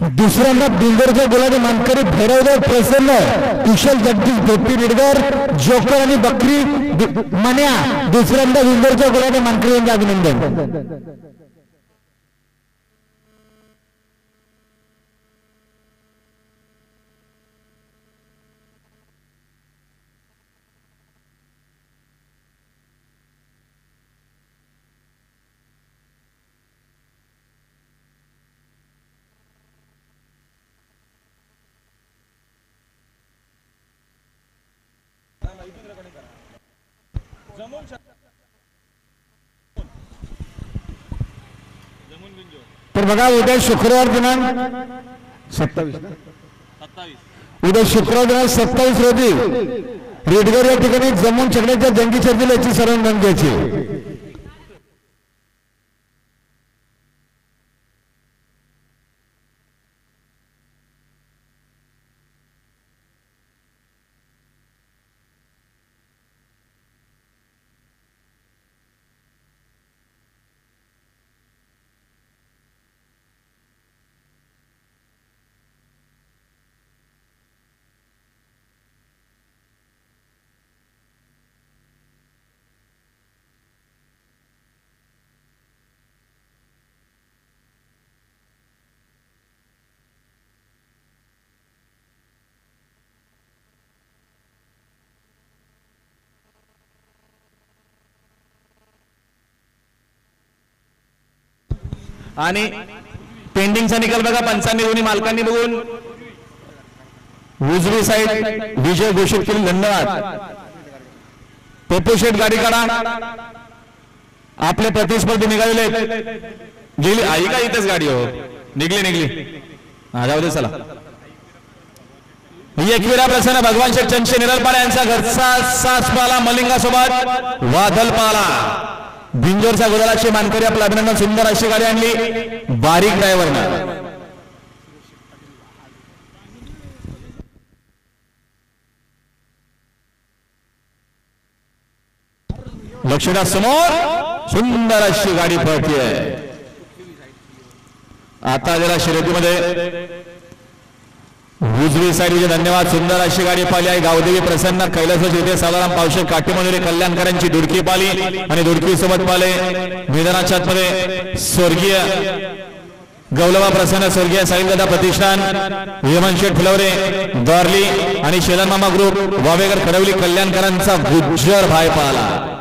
दुसऱ्यांदा बिंदरच्या गोलाने मानकरी भैरवदेव प्रसन्न, कुशल जगदीश गोपी निडगर, जोकर आणि बकरी मन्या दुसऱ्यांदा बिंदरच्या गोलाने मानकरी यांचे अभिनंदन. तर बघा उद्या शुक्रवार दिनांक 27 उद्या शुक्रवार दिनांक 27 रोजी रेडगर या ठिकाणी जमून छकड्याच्या जंगी शर्यतीला याची सर्वांनी नोंद घ्यायची. आणि पेंडिंगचा निकाल बघा पंचांनी दोन्ही मालकांनी बघून उजवी साइड विजय घोषित केली. धन्यवाद. पप्पू शेठ गाडी काढा. आपले प्रतिस्पर्धी निघालेले गेली आई का इथेच गाडी हो निघली हा जाऊ दे चला. एकविरा प्रसन्न भगवान शेठ चंचे निरलपाडा यांचा घरचा सासपाला मलिंगासोबत वादलपाला बिंजोरच्या गोलाचे मानकरी आपलं अभिनंदन. सुंदर अशी गाडी आणली बारीक ड्रायव्हरनं. लक्ष द्या समोर सुंदर अशी गाडी पळतीये. आता जरा शर्यतीमध्ये उजवी साईडचे धन्यवाद. सुंदर अशी गाडी पाहिली आहे. गावदेवी प्रसन्न कैलास जिथे साधारण पावशे काठीमध्ये कल्याणकरांची दुडकी पाली आणि दुडकी सोबत पाले मैदानाच्या आतमध्ये स्वर्गीय गौलबा प्रसन्न, स्वर्गीय साईलदादा प्रतिष्ठान, हेमंत शेठ फुलवरे द्वारली आणि शेलन मामा ग्रुप वावेकर खडवली कल्याणकरांचा गुज्जर भाई पाला.